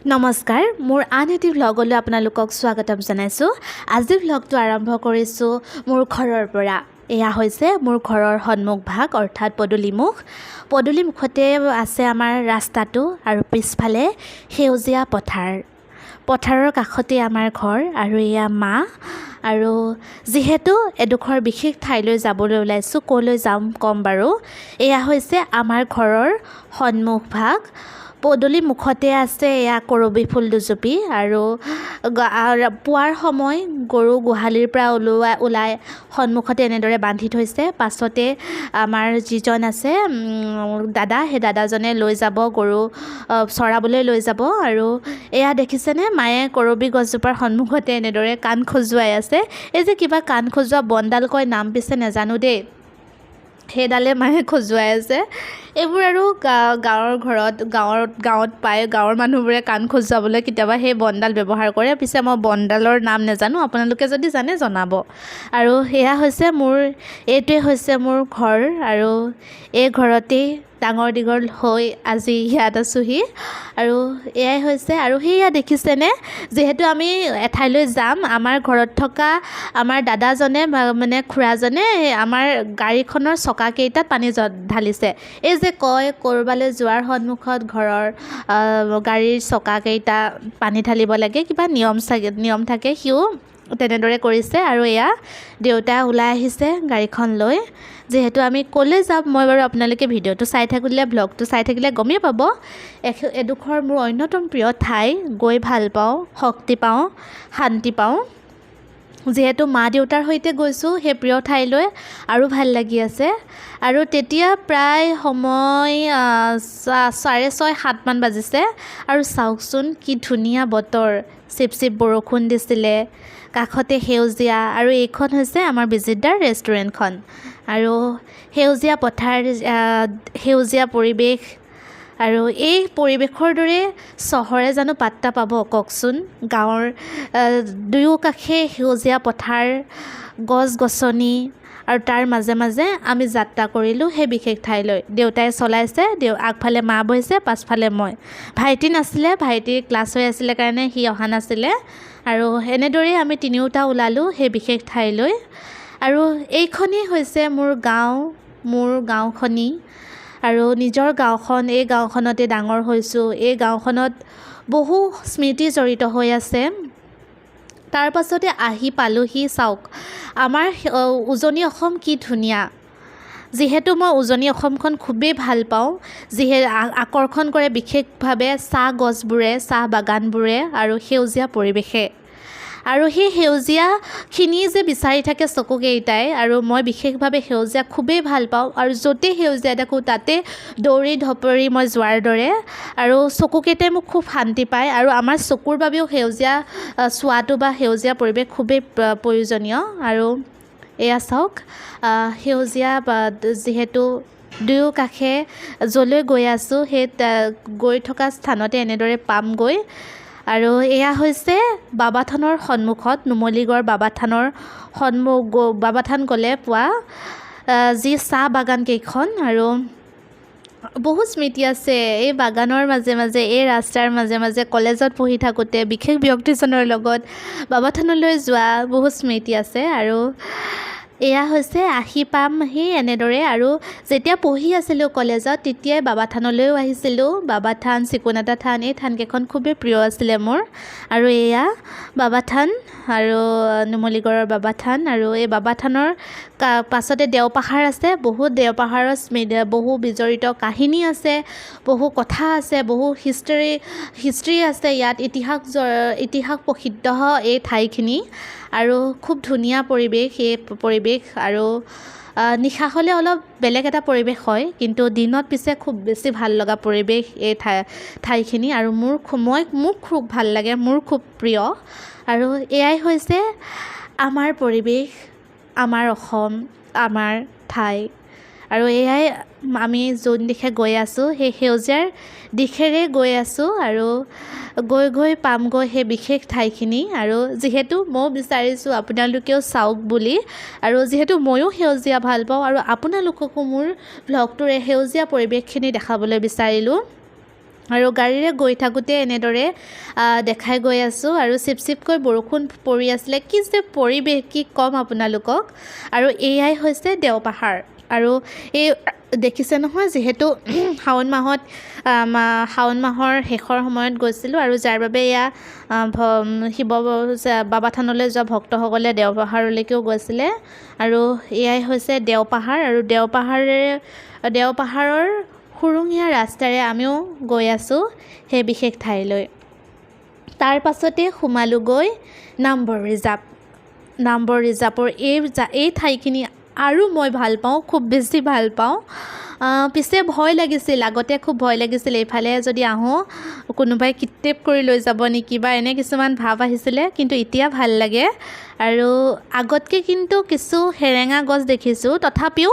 নমস্কাৰ মোৰ আন এটি ভ্লগলৈ আপোনালোকক স্বাগতম জনাইছোঁ। আজিৰ ভ্লগটো আৰম্ভ কৰিছোঁ মোৰ ঘৰৰ পৰা। এয়া হৈছে মোৰ ঘৰৰ সন্মুখ ভাগ অৰ্থাৎ পদূলিমুখ। পদূলিমুখতে আছে আমাৰ ৰাস্তাটো আৰু পিছফালে সেউজীয়া পথাৰৰ কাষতে আমাৰ ঘৰ আৰু এয়া মা। আৰু যিহেতু এডোখৰ বিশেষ ঠাইলৈ যাবলৈ ওলাইছোঁ, ক'লৈ যাম ক'ম বাৰু। এয়া হৈছে আমাৰ ঘৰৰ সন্মুখ ভাগ। পদূলি মুখতে আছে এয়া কৰবী ফুল দুজোপি আৰু পুৱাৰ সময় গৰু গোহালিৰ পৰা ওলাই সন্মুখতে এনেদৰে বান্ধি থৈছে। পাছতে আমাৰ যিজন আছে দাদা, সেই দাদাজনে লৈ যাব গৰু চৰাবলৈ লৈ যাব। আৰু এয়া দেখিছেনে, মায়ে কৰবী গছজোপাৰ সন্মুখতে এনেদৰে কাণ খজুৱাই আছে। এই যে কিবা কাণ খজুৱা বনডাল কয়, নাম পিছে নাজানো দেই, সেইডালে মায়ে খজুৱাই আছে। এইবোৰ আৰু গাঁৱত পায়, গাঁৱৰ মানুহবোৰে কাণ খজুৱাবলৈ কেতিয়াবা সেই বনডাল ব্যৱহাৰ কৰে। পিছে মই বনডালৰ নাম নাজানো, আপোনালোকে যদি জানে জনাব। আৰু এয়া হৈছে এইটোৱে হৈছে মোৰ ঘৰ আৰু এই ঘৰতেই ডাঙৰ দীঘল হৈ আজি ইয়াত আছোঁহি। আৰু এয়াই হৈছে, আৰু সেয়া দেখিছেনে, যিহেতু আমি এঠাইলৈ যাম, আমাৰ ঘৰত থকা আমাৰ দাদাজনে মানে খুৰাজনে আমাৰ গাড়ীখনৰ চকাকেইটাত পানী ঢালিছে। এই যে কয় ক'ৰবালৈ যোৱাৰ সন্মুখত ঘৰৰ গাড়ীৰ চকাকেইটা পানী ঢালিব লাগে, কিবা নিয়ম থাকে, সিও তেনেদৰে কৰিছে। আৰু এয়া দেউতা ওলাই আহিছে গাড়ীখন লৈ। যিহেতু আমি ক'লৈ যাম মই বাৰু আপোনালোকে ভিডিঅ'টো চাই থাকিলে, ভ্লগটো চাই থাকিলে গমেই পাব। এডোখৰ মোৰ অন্যতম প্ৰিয় ঠাই, গৈ ভাল পাওঁ, শক্তি পাওঁ, শান্তি পাওঁ। যিহেতু মা দেউতাৰ সৈতে গৈছোঁ সেই প্ৰিয় ঠাইলৈ, আৰু ভাল লাগি আছে। আৰু তেতিয়া প্ৰায় সময় 6:30-7 মান বাজিছে। আৰু চাওকচোন কি ধুনীয়া বতৰ, চিপ বৰষুণ দিছিলে, কাষতে সেউজীয়া। আৰু এইখন হৈছে আমাৰ বিজিতদাৰ ৰেষ্টুৰেণ্টখন। আৰু সেউজীয়া পথাৰ, সেউজীয়া পৰিৱেশ। আৰু এই পৰিৱেশৰ দৰে চহৰে জানো পাত্তা পাব কওকচোন। গাঁৱৰ দুয়োকাষে সেউজীয়া পথাৰ, গছ গছনি, আৰু তাৰ মাজে মাজে আমি যাত্ৰা কৰিলোঁ সেই বিশেষ ঠাইলৈ। দেউতাই চলাইছে, আগফালে মা বহিছে, পাছফালে মই। ভাইটি নাছিলে, ভাইটিৰ ক্লাছ হৈ আছিলে কাৰণে সি অহা নাছিলে। আৰু এনেদৰেই আমি তিনিওটা ওলালোঁ সেই বিশেষ ঠাইলৈ। আৰু এইখনেই হৈছে মোৰ গাঁও, মোৰ গাঁওখনি আৰু নিজৰ গাঁওখন। এই গাঁওখনতে ডাঙৰ হৈছোঁ। এই গাঁওখনত বহু স্মৃতি জড়িত হৈ আছে। তাৰ পাছতে আহি পালোহি, চাওক আমাৰ উজনি অসম কি ধুনীয়া। যিহেতু মই উজনি অসমখন খুবেই ভাল পাওঁ, আকৰ্ষণ কৰে বিশেষভাৱে চাহ গছবোৰে, চাহ বাগানবোৰে আৰু সেউজীয়া পৰিৱেশে। আৰু সেই সেউজীয়াখিনি যে বিচাৰি থাকে চকুকেইটাই, আৰু মই বিশেষভাৱে সেউজীয়া খুবেই ভাল পাওঁ। আৰু য'তেই সেউজীয়া দেখোঁ তাতে দৌৰি ধপৰি মই যোৱাৰ দৰে। আৰু চকুকেইটাই মোক খুব শান্তি পায়। আৰু আমাৰ চকুৰ বাবেও সেউজীয়া চোৱাটো বা সেউজীয়া পৰিৱেশ খুবেই প্ৰয়োজনীয়। আৰু এয়া চাওক, সেউজীয়া যিহেতু দুয়োকাষে য'লৈ গৈ আছোঁ সেই গৈ থকা স্থানতে এনেদৰে পামগৈ। আৰু এয়া হৈছে বাবাথানৰ সন্মুখত, নুমলীগড় বাবাথানৰ বাবাথান গ'লে পোৱা যি চাহ বাগান কেইখন। আৰু বহুত স্মৃতি আছে এই বাগানৰ মাজে মাজে, এই ৰাস্তাৰ মাজে মাজে। কলেজত পঢ়ি থাকোঁতে বিশেষ ব্যক্তিজনৰ লগত বাবাথানলৈ যোৱা বহুত স্মৃতি আছে। আৰু এয়া হৈছে আহি পামহি এনেদৰে। আৰু যেতিয়া পঢ়ি আছিলোঁ কলেজত তেতিয়াই বাবাথানলৈও আহিছিলোঁ। বাবাথান, চিকুনাটা থান, এই থানকেইখন খুবেই প্ৰিয় আছিলে মোৰ। আৰু এয়া বাবাথান আৰু নুমলীগড়ৰ বাবাথান। আৰু এই বাবাথানৰ পাছতে দেওপাহাৰ আছে। বহুত দেওপাহাৰৰ বহু বিজড়িত কাহিনী আছে, বহু কথা আছে, বহু হিষ্ট্ৰী আছে ইয়াত। ইতিহাস প্ৰসিদ্ধ এই ঠাইখিনি। আৰু খুব ধুনীয়া পৰিৱেশ এই পৰিৱেশ। আৰু নিশা হ'লে অলপ বেলেগ এটা পৰিৱেশ হয়, কিন্তু দিনত পিছে খুব বেছি ভাল লগা পৰিৱেশ এই ঠাইখিনি। আৰু মোক খুব ভাল লাগে, মোৰ খুব প্ৰিয়। আৰু এয়াই হৈছে আমাৰ পৰিৱেশ, আমাৰ অসম, আমাৰ ঠাই। আৰু এয়াই আমি যোন দিশে গৈ আছোঁ সেই সেউজীয়াৰ দিশেৰে গৈ আছোঁ। আৰু গৈ পামগৈ সেই বিশেষ ঠাইখিনি। আৰু যিহেতু ময়ো বিচাৰিছোঁ আপোনালোকেও চাওক বুলি, আৰু যিহেতু ময়ো সেউজীয়া ভাল পাওঁ আৰু আপোনালোককো মোৰ ভ্লগটোৰে সেউজীয়া পৰিৱেশখিনি দেখাবলৈ বিচাৰিলোঁ। আৰু গাড়ীৰে গৈ থাকোঁতে এনেদৰে দেখাই গৈ আছোঁ আৰু চিপকৈ বৰষুণ পৰি আছিলে কি যে পৰিৱেশ কি ক'ম আপোনালোকক আৰু এয়াই হৈছে দেওপাহাৰ আৰু এই দেখিছে নহয় যিহেতু শাওণ মাহৰ শেষৰ সময়ত গৈছিলোঁ আৰু যাৰ বাবে এয়া শিৱ বাবা থানলৈ যোৱা ভক্তসকলে দেওপাহাৰলৈকেও গৈছিলে আৰু এয়াই হৈছে দেওপাহাৰ আৰু দেওপাহাৰৰ সুৰুঙীয়া ৰাস্তাৰে আমিও গৈ আছোঁ সেই বিশেষ ঠাইলৈ তাৰ পাছতে সোমালোগৈ নামবৰ ৰিজাৰ্ভৰ এই ঠাইখিনি আৰু মই ভাল পাওঁ খুব বেছি ভাল পাওঁ পিছে ভয় লাগিছিল আগতে খুব ভয় লাগিছিল এইফালে যদি আহোঁ কোনোবাই কিডনেপ কৰি লৈ যাব নেকি বা এনে কিছুমান ভাৱ আহিছিলে কিন্তু এতিয়া ভাল লাগে আৰু আগতকৈ কিন্তু কিছু হেৰেঙা গছ দেখিছোঁ তথাপিও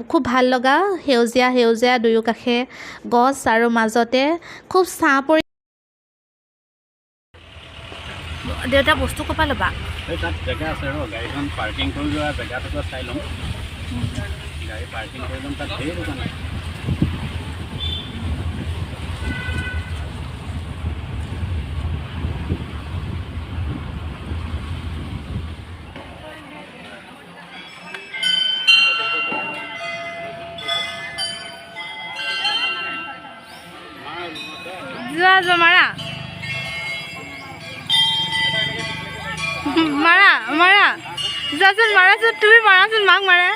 খুব ভাল লগা সেউজীয়া দুয়ো কাষে গছ আৰু মাজতে খুব ছাঁ পৰি দেউতা বস্তু ক'ৰ পৰা ল'বা তাত জেগা আছে আৰু গাড়ীখন পাৰ্কিং কৰি যোৱা জেগাটোকে চাই ল'ম গাড়ী পাৰ্কিং কৰি ল'ম তাত ধেৰ দোকান আছে যোৱা মাৰা যোৱাচোন মাৰাচোন তুমি মাৰাচোন মাক মাৰা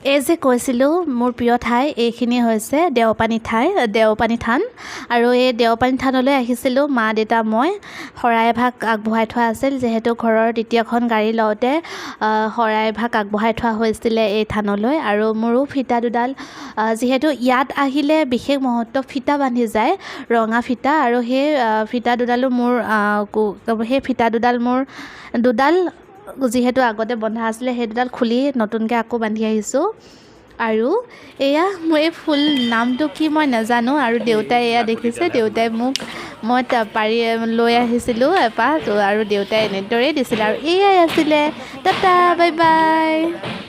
এই যে কৈছিলোঁ মোৰ প্ৰিয় ঠাই এইখিনি হৈছে দেওপানী থান আৰু এই দেওপানী থানলৈ আহিছিলোঁ মা দেউতা মই শৰাই ভাগ আগবঢ়াই থোৱা আছিল যিহেতু ঘৰৰ দ্বিতীয়খন গাড়ী লওঁতে শৰাই ভাগ আগবঢ়াই থোৱা হৈছিলে এই থানলৈ আৰু মোৰো ফিতা দুডাল যিহেতু ইয়াত আহিলে বিশেষ মহত্ব ফিতা বান্ধি যায় ৰঙা ফিতা আৰু সেই ফিতা দুডাল মোৰ দুডাল যিহেতু আগতে বন্ধা আছিলে সেই দুডাল খুলি নতুনকৈ আকৌ বান্ধি আহিছোঁ আৰু এয়া মোৰ এই ফুল নামটো কি মই নাজানো আৰু দেউতাই এয়া দেখিছে দেউতাই মোক মই পাৰি লৈ আহিছিলোঁ এপাহ আৰু দেউতাই এনেদৰেই দিছিলে আৰু এয়াই আছিলে টাটা বাই বাই